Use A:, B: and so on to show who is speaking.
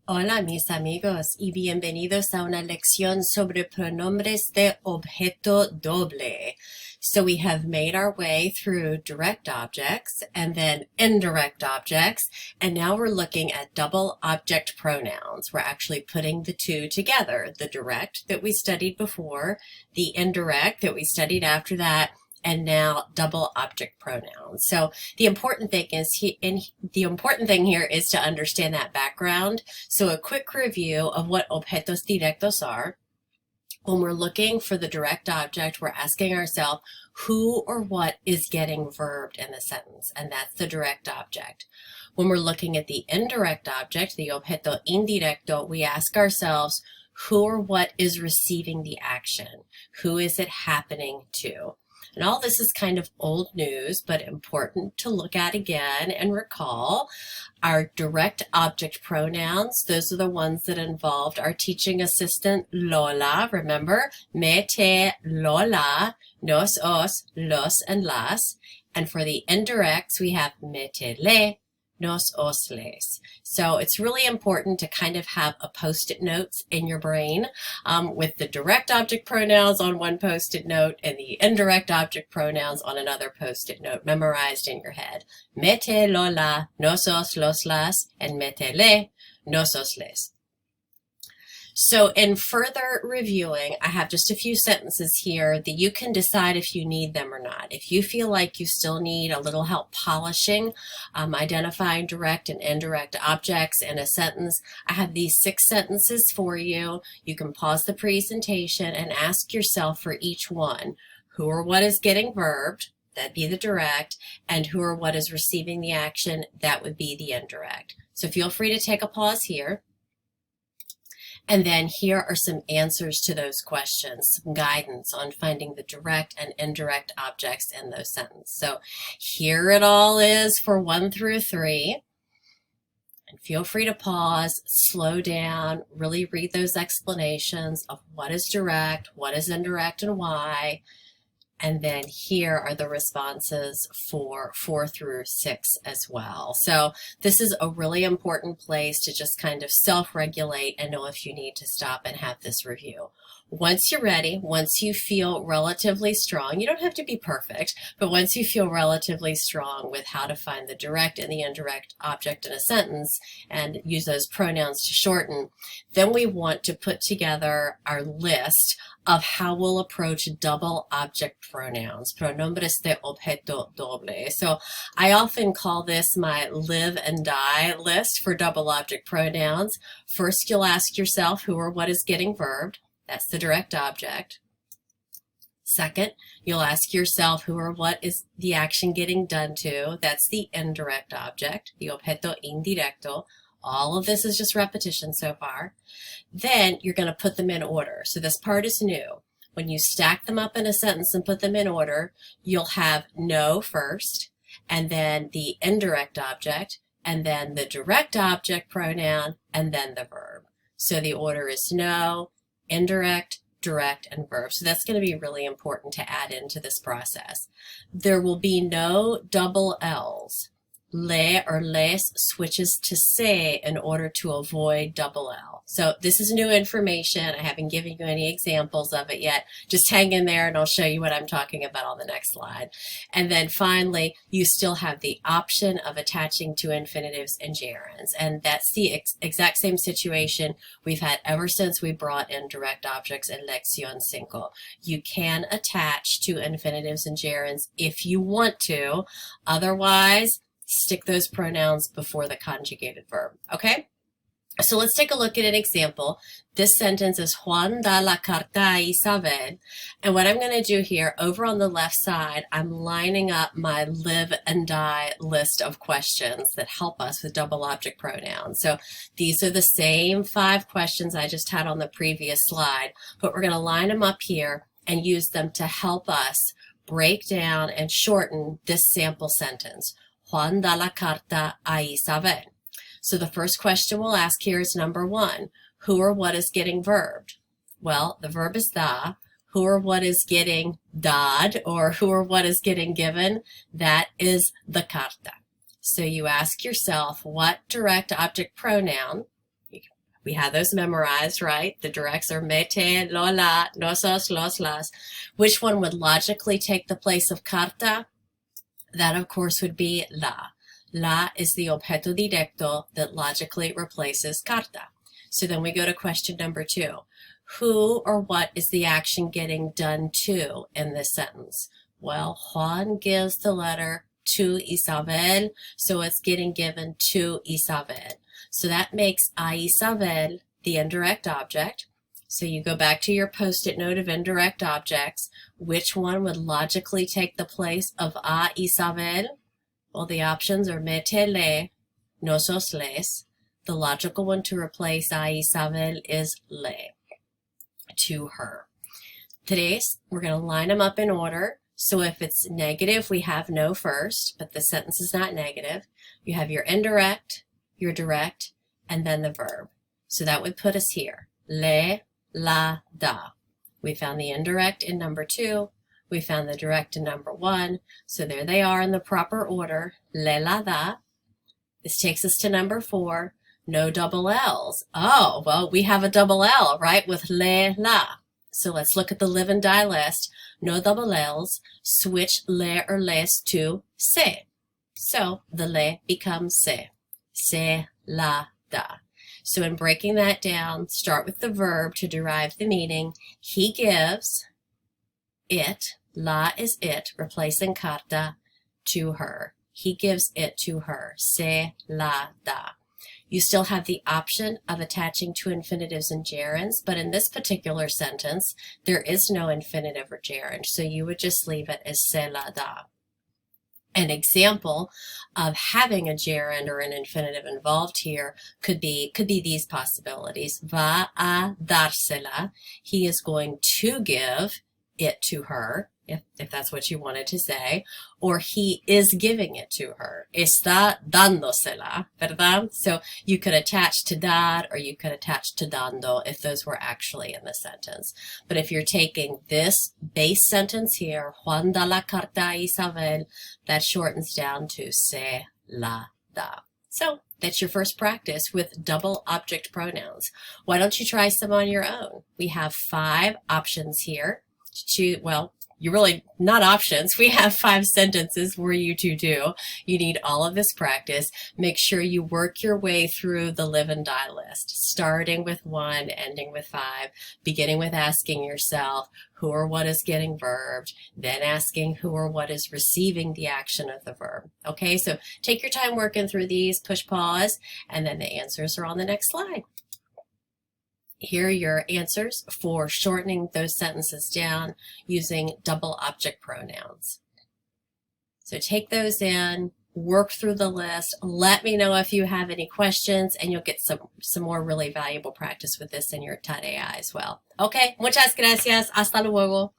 A: Hola mis amigos y bienvenidos a una lección sobre pronombres de objeto doble. So we have made our way through direct objects and then indirect objects, and now we're looking at double object pronouns. We're actually putting the two together, the direct that we studied before, the indirect that we studied after that, and now double object pronouns. So the important thing here is to understand that background. So a quick review of what objetos directos are. When we're looking for the direct object, we're asking ourselves who or what is getting verbed in the sentence, and that's the direct object. When we're looking at the indirect object, the objeto indirecto, we ask ourselves who or what is receiving the action. Who is it happening to? And all this is kind of old news, but important to look at again and recall. Our direct object pronouns, those are the ones that involved our teaching assistant Lola. Remember, me, te, Lola, nos, os, los, and las. And for the indirects, we have me, te, le, nos, os, les. So it's really important to kind of have a post-it notes in your brain with the direct object pronouns on one post-it note and the indirect object pronouns on another post-it note memorized in your head. Me, te, lola, nos, os, los, las, and me, te, le, nos, os, les. So in further reviewing, I have just a few sentences here that you can decide if you need them or not. If you feel like you still need a little help polishing, identifying direct and indirect objects in a sentence, I have these 6 sentences for you. You can pause the presentation and ask yourself for each one, who or what is getting verbed, that'd be the direct, and who or what is receiving the action, that would be the indirect. So feel free to take a pause here. And then here are some answers to those questions, some guidance on finding the direct and indirect objects in those sentences. So here it all is for 1 through 3. And feel free to pause, slow down, really read those explanations of what is direct, what is indirect, and why. And then here are the responses for 4 through 6 as well. So this is a really important place to just kind of self-regulate and know if you need to stop and have this review. Once you're ready, once you feel relatively strong, you don't have to be perfect, but once you feel relatively strong with how to find the direct and the indirect object in a sentence and use those pronouns to shorten, then we want to put together our list of how we'll approach double object pronouns, pronombres de objeto doble. So I often call this my live and die list for double object pronouns. First, you'll ask yourself who or what is getting verbed. That's the direct object. Second, you'll ask yourself who or what is the action getting done to. That's the indirect object, the objeto indirecto. All of this is just repetition so far. Then you're going to put them in order. So this part is new. When you stack them up in a sentence and put them in order, you'll have no first, and then the indirect object, and then the direct object pronoun, and then the verb. So the order is no, indirect, direct, and verb. So that's going to be really important to add into this process. There will be no double L's. Le or les switches to se in order to avoid double L. So this is new information. I haven't given you any examples of it yet. Just hang in there and I'll show you what I'm talking about on the next slide. And then finally, you still have the option of attaching to infinitives and gerunds. And that's the exact same situation we've had ever since we brought in direct objects in Lección 5. You can attach to infinitives and gerunds if you want to. Otherwise, stick those pronouns before the conjugated verb, okay? So let's take a look at an example. This sentence is Juan da la carta a Isabel. And what I'm going to do here, over on the left side, I'm lining up my live and die list of questions that help us with double object pronouns. So these are the same 5 questions I just had on the previous slide, but we're going to line them up here and use them to help us break down and shorten this sample sentence. Juan da la carta a Isabel. So the first question we'll ask here is number 1. Who or what is getting verbed? Well, the verb is da. Who or what is getting dad, or who or what is getting given? That is the carta. So you ask yourself, what direct object pronoun, you can We have those memorized, right? The directs are mete, lo, la, nosos, los, las. Which one would logically take the place of carta? That, of course, would be la. La is the objeto directo that logically replaces carta. So then we go to question number 2. Who or what is the action getting done to in this sentence? Well, Juan gives the letter to Isabel, so it's getting given to Isabel. So that makes a Isabel the indirect object. So you go back to your post-it note of indirect objects. Which one would logically take the place of a Isabel? Well, the options are metele, nosos les. The logical one to replace a Isabel is le, to her. Tres, we're going to line them up in order. So if it's negative, we have no first, but the sentence is not negative. You have your indirect, your direct, and then the verb. So that would put us here. Le, la, da. We found the indirect in number 2. We found the direct in number 1. So there they are in the proper order. Le, la, da. This takes us to number 4. No double L's. Oh, well, we have a double L, right, with le, la. So let's look at the live and die list. No double L's. Switch le or les to se. So the le becomes se. Se, la, da. So in breaking that down, start with the verb to derive the meaning. He gives it, la is it, replacing carta, to her. He gives it to her. Se, la, da. You still have the option of attaching to infinitives and gerunds, but in this particular sentence, there is no infinitive or gerund, so you would just leave it as se, la, da. An example of having a gerund or an infinitive involved here could be these possibilities. Va a dársela. He is going to give it to her, if that's what you wanted to say, or he is giving it to her. Está dándosela, ¿verdad? So you could attach to dar or you could attach to dando if those were actually in the sentence. But if you're taking this base sentence here, Juan da la carta a Isabel, that shortens down to se, la, da. So that's your first practice with double object pronouns. Why don't you try some on your own? We have 5 options here. You're really not options. We have 5 sentences for you to do. You need all of this practice. Make sure you work your way through the live and die list, starting with 1, ending with 5, beginning with asking yourself who or what is getting verbed, then asking who or what is receiving the action of the verb. Okay, so take your time working through these, push pause, and then the answers are on the next slide. Here are your answers for shortening those sentences down using double object pronouns. So take those in, work through the list, let me know if you have any questions, and you'll get some more really valuable practice with this in your tarea as well. Okay, muchas gracias. Hasta luego.